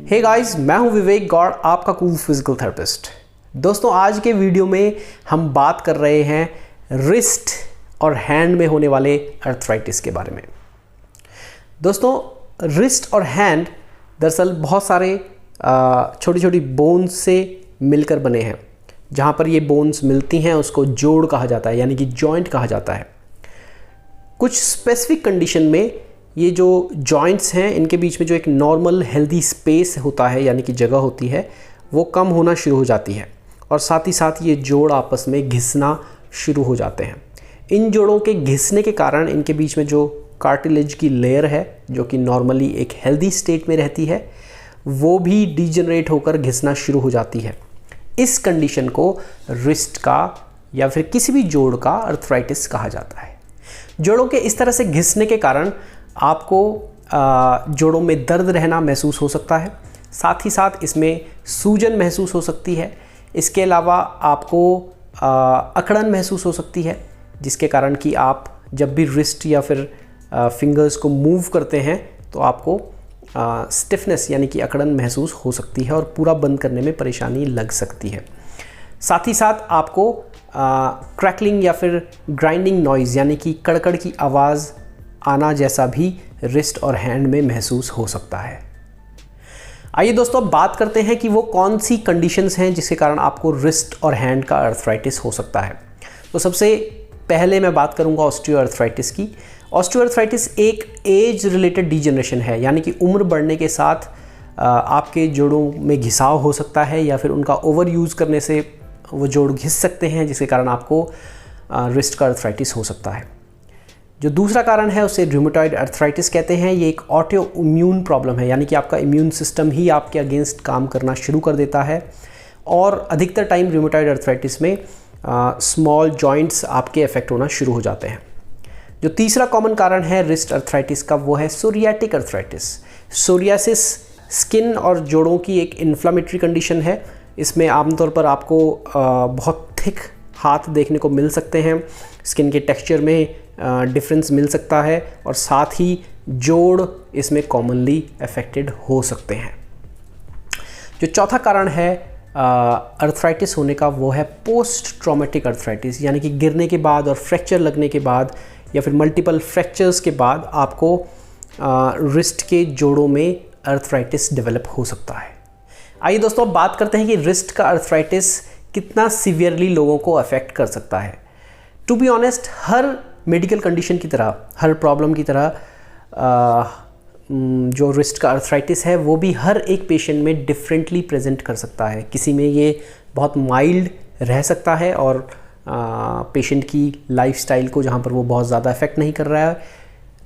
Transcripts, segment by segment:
Hey guys, मैं हूं विवेक गौड़, आपका कूल फिजिकल थेरेपिस्ट। दोस्तों, आज के वीडियो में हम बात कर रहे हैं रिस्ट और हैंड में होने वाले अर्थराइटिस के बारे में। दोस्तों, रिस्ट और हैंड दरअसल बहुत सारे छोटी छोटी बोन्स से मिलकर बने हैं। जहां पर ये बोन्स मिलती हैं उसको जोड़ कहा जाता है, यानी कि जॉइंट कहा जाता है। कुछ स्पेसिफिक कंडीशन में ये जो जॉइंट्स हैं इनके बीच में जो एक नॉर्मल हेल्दी स्पेस होता है, यानी कि जगह होती है, वो कम होना शुरू हो जाती है और साथ ही साथ ये जोड़ आपस में घिसना शुरू हो जाते हैं। इन जोड़ों के घिसने के कारण इनके बीच में जो कार्टिलेज की लेयर है, जो कि नॉर्मली एक हेल्दी स्टेट में रहती है, वो भी डिजेनरेट होकर घिसना शुरू हो जाती है। इस कंडीशन को रिस्ट का या फिर किसी भी जोड़ का अर्थराइटिस कहा जाता है। जोड़ों के इस तरह से घिसने के कारण आपको जोड़ों में दर्द रहना महसूस हो सकता है, साथ ही साथ इसमें सूजन महसूस हो सकती है। इसके अलावा आपको अकड़न महसूस हो सकती है, जिसके कारण कि आप जब भी रिस्ट या फिर फिंगर्स को मूव करते हैं तो आपको स्टिफनेस यानी कि अकड़न महसूस हो सकती है और पूरा बंद करने में परेशानी लग सकती है। साथ ही साथ आपको क्रैकलिंग या फिर ग्राइंडिंग नॉइज़ यानी कि कड़कड़ की आवाज़ आना जैसा भी रिस्ट और हैंड में महसूस हो सकता है। आइए दोस्तों, अब बात करते हैं कि वो कौन सी कंडीशंस हैं जिसके कारण आपको रिस्ट और हैंड का अर्थराइटिस हो सकता है। तो सबसे पहले मैं बात करूंगा ऑस्टियोआर्थराइटिस की। ऑस्टियोआर्थराइटिस एक एज रिलेटेड डिजेनरेशन है, यानी कि उम्र बढ़ने के साथ आपके जोड़ों में घिसाव हो सकता है या फिर उनका ओवर यूज़ करने से वो जोड़ घिस सकते हैं, जिसके कारण आपको रिस्ट का अर्थराइटिस हो सकता है। जो दूसरा कारण है उसे रूमेटॉइड अर्थराइटिस कहते हैं। ये एक ऑटो इम्यून प्रॉब्लम है, यानी कि आपका इम्यून सिस्टम ही आपके अगेंस्ट काम करना शुरू कर देता है और अधिकतर टाइम रूमेटॉइड अर्थराइटिस में स्मॉल जॉइंट्स आपके अफेक्ट होना शुरू हो जाते हैं। जो तीसरा कॉमन कारण है रिस्ट अर्थराइटिस का, वो है सोरियाटिक अर्थराइटिस। सोरियासिस स्किन और जोड़ों की एक इन्फ्लामेटरी कंडीशन है। इसमें आमतौर पर आपको बहुत थिक हाथ देखने को मिल सकते हैं, स्किन के टेक्सचर में डिफरेंस मिल सकता है और साथ ही जोड़ इसमें कॉमनली अफेक्टेड हो सकते हैं। जो चौथा कारण है अर्थराइटिस होने का, वो है पोस्ट ट्रॉमेटिक अर्थराइटिस, यानी कि गिरने के बाद और फ्रैक्चर लगने के बाद या फिर मल्टीपल फ्रैक्चर्स के बाद आपको रिस्ट के जोड़ों में अर्थराइटिस डेवलप हो सकता है। आइए दोस्तों, अब बात करते हैं कि रिस्ट का अर्थराइटिस कितना सीवियरली लोगों को अफेक्ट कर सकता है। टू बी ऑनेस्ट, हर मेडिकल कंडीशन की तरह, हर प्रॉब्लम की तरह जो रिस्ट का अर्थराइटिस है वो भी हर एक पेशेंट में डिफरेंटली प्रेजेंट कर सकता है। किसी में ये बहुत माइल्ड रह सकता है और पेशेंट की लाइफस्टाइल को जहाँ पर वो बहुत ज़्यादा इफेक्ट नहीं कर रहा है,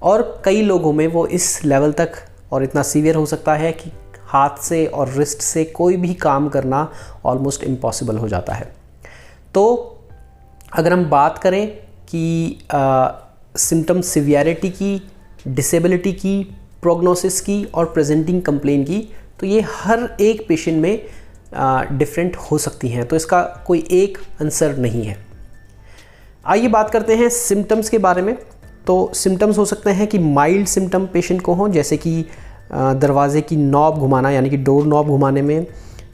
और कई लोगों में वो इस लेवल तक और इतना सीवियर हो सकता है कि हाथ से और रिस्ट से कोई भी काम करना ऑलमोस्ट इम्पॉसिबल हो जाता है। तो अगर हम बात करें कि सिम्टम सिवियरिटी की, डिसेबिलिटी की, प्रोग्नोसिस की और प्रेजेंटिंग कंप्लेन की, तो ये हर एक पेशेंट में डिफरेंट हो सकती हैं। तो इसका कोई एक आंसर नहीं है। आइए बात करते हैं सिम्टम्स के बारे में। तो सिम्टम्स हो सकते हैं कि माइल्ड सिम्टम पेशेंट को हों, जैसे कि दरवाजे की नॉब घुमाना यानी कि डोर नॉब घुमाने में,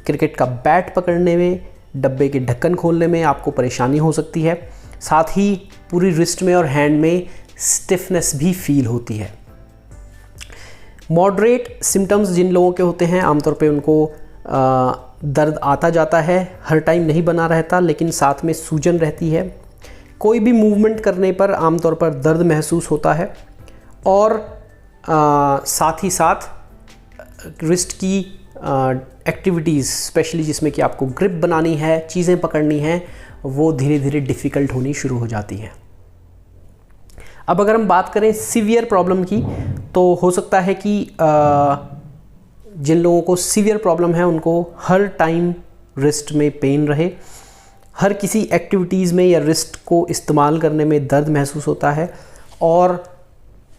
क्रिकेट का बैट पकड़ने में, डब्बे के ढक्कन खोलने में आपको परेशानी हो सकती है। साथ ही पूरी रिस्ट में और हैंड में स्टिफनेस भी फील होती है। मॉडरेट सिम्टम्स जिन लोगों के होते हैं, आमतौर पे उनको दर्द आता जाता है, हर टाइम नहीं बना रहता, लेकिन साथ में सूजन रहती है। कोई भी मूवमेंट करने पर आमतौर पर दर्द महसूस होता है और साथ ही साथ रिस्ट की एक्टिविटीज़, स्पेशली जिसमें कि आपको ग्रिप बनानी है, चीज़ें पकड़नी हैं, वो धीरे धीरे डिफ़िकल्ट होनी शुरू हो जाती हैं। अब अगर हम बात करें सीवियर प्रॉब्लम की, तो हो सकता है कि जिन लोगों को सीवियर प्रॉब्लम है उनको हर टाइम रिस्ट में पेन रहे, हर किसी एक्टिविटीज़ में या रिस्ट को इस्तेमाल करने में दर्द महसूस होता है, और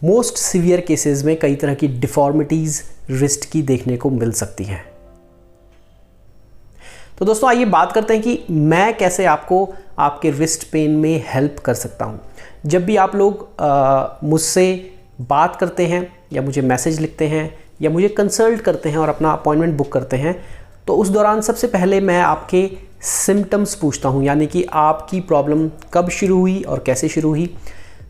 मोस्ट सीवियर केसेस में कई तरह की डिफॉर्मिटीज़ रिस्ट की देखने को मिल सकती हैं। तो दोस्तों, आइए बात करते हैं कि मैं कैसे आपको आपके रिस्ट पेन में हेल्प कर सकता हूं। जब भी आप लोग मुझसे बात करते हैं या मुझे मैसेज लिखते हैं या मुझे कंसल्ट करते हैं और अपना अपॉइंटमेंट बुक करते हैं, तो उस दौरान सबसे पहले मैं आपके सिम्टम्स पूछता हूँ, यानी कि आपकी प्रॉब्लम कब शुरू हुई और कैसे शुरू हुई।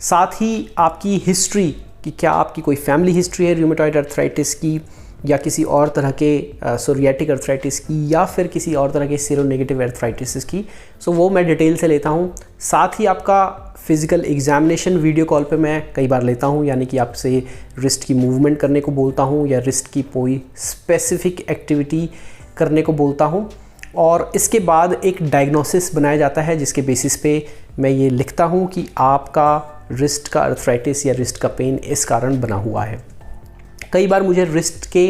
साथ ही आपकी हिस्ट्री कि क्या आपकी कोई फैमिली हिस्ट्री है रूमेटॉइड अर्थराइटिस की, या किसी और तरह के सोरियाटिक अर्थराइटिस की, या फिर किसी और तरह के सीरोनेगेटिव अर्थराइटिस की। सो वो मैं डिटेल से लेता हूँ। साथ ही आपका फिज़िकल एग्जामिनेशन वीडियो कॉल पे मैं कई बार लेता हूँ, यानी कि आपसे रिस्ट की मूवमेंट करने को बोलता हूँ या रिस्ट की कोई स्पेसिफिक एक्टिविटी करने को बोलता हूँ। और इसके बाद एक डायग्नोसिस बनाया जाता है जिसके बेसिस पे मैं ये लिखता हूँ कि आपका रिस्ट का अर्थराइटिस या रिस्ट का पेन इस कारण बना हुआ है। कई बार मुझे रिस्ट के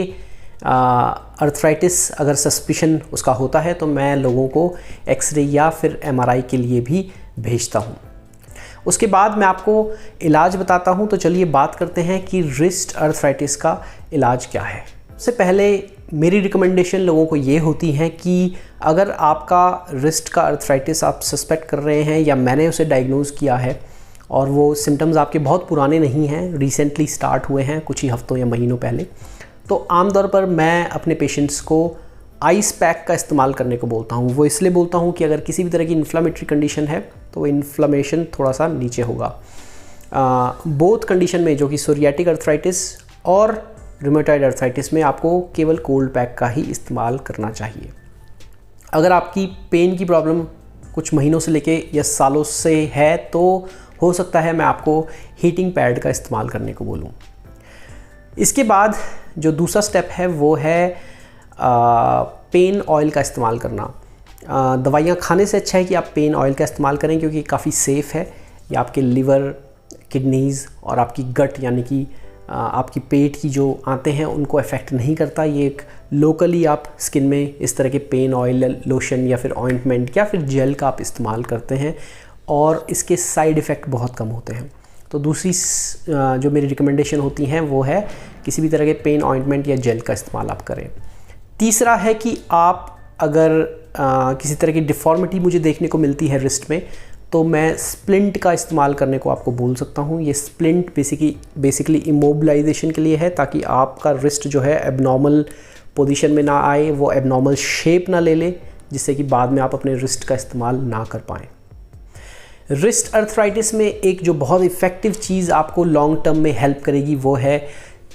अर्थराइटिस अगर सस्पिशन उसका होता है तो मैं लोगों को एक्सरे या फिर एमआरआई के लिए भी भेजता हूँ। उसके बाद मैं आपको इलाज बताता हूँ। तो चलिए बात करते हैं कि रिस्ट अर्थराइटिस का इलाज क्या है। सबसे पहले मेरी रिकमेंडेशन लोगों को ये होती है कि अगर आपका रिस्ट का अर्थराइटिस आप सस्पेक्ट कर रहे हैं या मैंने उसे डायग्नोज किया है और वो सिम्टम्स आपके बहुत पुराने नहीं हैं, रिसेंटली स्टार्ट हुए हैं कुछ ही हफ्तों या महीनों पहले, तो आमतौर पर मैं अपने पेशेंट्स को आइस पैक का इस्तेमाल करने को बोलता हूँ। वो इसलिए बोलता हूँ कि अगर किसी भी तरह की इन्फ्लामेटरी कंडीशन है तो इन्फ्लामेशन थोड़ा सा नीचे होगा। बोथ कंडीशन में, जो कि सोरियाटिक अर्थराइटिस और रूमेटॉइड अर्थराइटिस में, आपको केवल कोल्ड पैक का ही इस्तेमाल करना चाहिए। अगर आपकी पेन की प्रॉब्लम कुछ महीनों से लेके या सालों से है तो हो सकता है मैं आपको हीटिंग पैड का इस्तेमाल करने को बोलूँ। इसके बाद जो दूसरा स्टेप है वो है पेन ऑयल का इस्तेमाल करना। दवाइयाँ खाने से अच्छा है कि आप पेन ऑयल का इस्तेमाल करें, क्योंकि काफ़ी सेफ़ है। ये आपके लिवर, किडनीज़ और आपकी गट यानी कि आपकी पेट की जो आंतें हैं उनको अफेक्ट नहीं करता। ये एक लोकली आप स्किन में इस तरह के पेन ऑयल, लोशन या फिर ऑइंटमेंट या फिर जेल का आप इस्तेमाल करते हैं और इसके साइड इफ़ेक्ट बहुत कम होते हैं। तो दूसरी जो मेरी रिकमेंडेशन होती हैं वो है किसी भी तरह के पेन ऑइंटमेंट या जेल का इस्तेमाल आप करें। तीसरा है कि आप अगर किसी तरह की डिफ़ॉर्मिटी मुझे देखने को मिलती है रिस्ट में, तो मैं स्प्लिंट का इस्तेमाल करने को आपको बोल सकता हूँ। ये स्प्लिंट बेसिकली इमोबिलाइजेशन के लिए है, ताकि आपका रिस्ट जो है एबनॉर्मल पोजीशन में ना आए, वो एबनॉर्मल शेप ना ले ले, जिससे कि बाद में आप अपने रिस्ट का इस्तेमाल ना कर पाएँ। रिस्ट अर्थराइटिस में एक जो बहुत इफ़ेक्टिव चीज़ आपको लॉन्ग टर्म में हेल्प करेगी वो है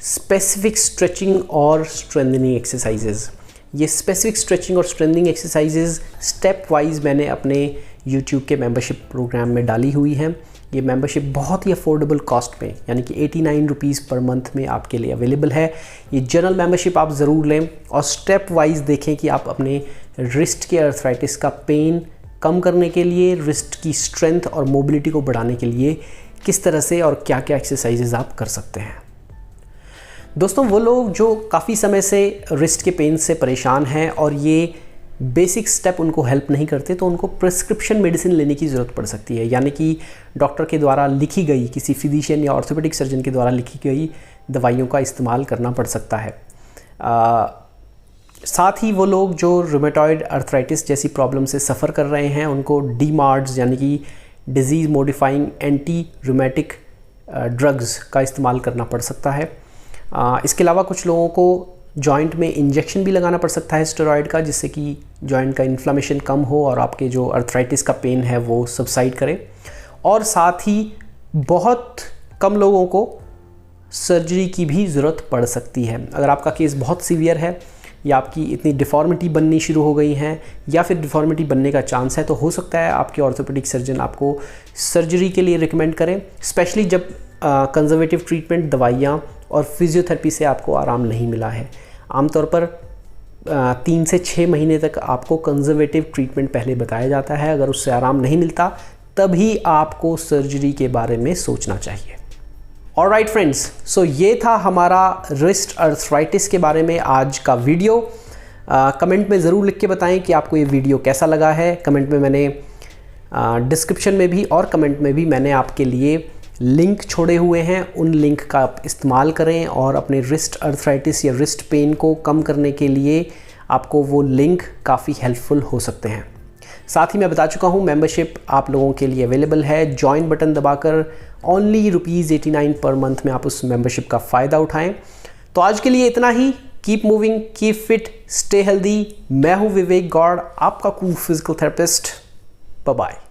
स्पेसिफिक स्ट्रेचिंग और स्ट्रेंथनिंग एक्सरसाइजेज़। ये स्पेसिफिक स्ट्रेचिंग और स्ट्रेंथनिंग एक्सरसाइजेज़ स्टेप वाइज मैंने अपने YouTube के मेंबरशिप प्रोग्राम में डाली हुई है। ये मेंबरशिप बहुत ही अफोर्डेबल कॉस्ट में, यानी कि 89 रुपीज़ पर मंथ में आपके लिए अवेलेबल है। ये जनरल मेंबरशिप आप ज़रूर लें और स्टेप वाइज देखें कि आप अपने रिस्ट के अर्थराइटिस का पेन कम करने के लिए, रिस्ट की स्ट्रेंथ और मोबिलिटी को बढ़ाने के लिए किस तरह से और क्या क्या एक्सरसाइजेज आप कर सकते हैं। दोस्तों, वो लोग जो काफ़ी समय से रिस्ट के पेन से परेशान हैं और ये बेसिक स्टेप उनको हेल्प नहीं करते, तो उनको प्रिस्क्रिप्शन मेडिसिन लेने की ज़रूरत पड़ सकती है, यानी कि डॉक्टर के द्वारा लिखी गई, किसी फिजिशियन या ऑर्थोपेडिक सर्जन के द्वारा लिखी गई दवाइयों का इस्तेमाल करना पड़ सकता है। साथ ही वो लोग जो रूमेटॉइड अर्थराइटिस जैसी प्रॉब्लम से सफ़र कर रहे हैं उनको डीमार्ड्स यानी कि disease modifying anti rheumatic drugs का इस्तेमाल करना पड़ सकता है। इसके अलावा कुछ लोगों को जॉइंट में इंजेक्शन भी लगाना पड़ सकता है स्टेरॉयड का, जिससे कि जॉइंट का इन्फ्लेमेशन कम हो और आपके जो अर्थराइटिस का पेन है वो सबसाइड करे। और साथ ही बहुत कम लोगों को सर्जरी की भी ज़रूरत पड़ सकती है। अगर आपका केस बहुत सीवियर है या आपकी इतनी डिफ़ॉर्मिटी बननी शुरू हो गई हैं या फिर डिफ़ॉर्मिटी बनने का चांस है, तो हो सकता है आपके ऑर्थोपेडिक सर्जन आपको सर्जरी के लिए रिकमेंड करें, स्पेशली जब कंजर्वेटिव ट्रीटमेंट, दवाइयाँ और फिजियोथेरेपी से आपको आराम नहीं मिला है। आमतौर पर 3 से 6 महीने तक आपको कंजर्वेटिव ट्रीटमेंट पहले बताया जाता है। अगर उससे आराम नहीं मिलता तभी आपको सर्जरी के बारे में सोचना चाहिए। ऑलराइट फ्रेंड्स, सो ये था हमारा रिस्ट अर्थराइटिस के बारे में आज का वीडियो। कमेंट में ज़रूर लिख के बताएं कि आपको ये वीडियो कैसा लगा है। कमेंट में मैंने डिस्क्रिप्शन में भी और कमेंट में भी मैंने आपके लिए लिंक छोड़े हुए हैं। उन लिंक का आप इस्तेमाल करें और अपने रिस्ट अर्थराइटिस या रिस्ट पेन को कम करने के लिए आपको वो लिंक काफ़ी हेल्पफुल हो सकते हैं। साथ ही मैं बता चुका हूँ मेंबरशिप आप लोगों के लिए अवेलेबल है। जॉइन बटन दबाकर ओनली ₹89 पर मंथ में आप उस मेंबरशिप का फ़ायदा उठाएं। तो आज के लिए इतना ही। Keep moving, keep fit, stay healthy. मैं हूं विवेक गौड़, आपका cool physical therapist. Bye bye.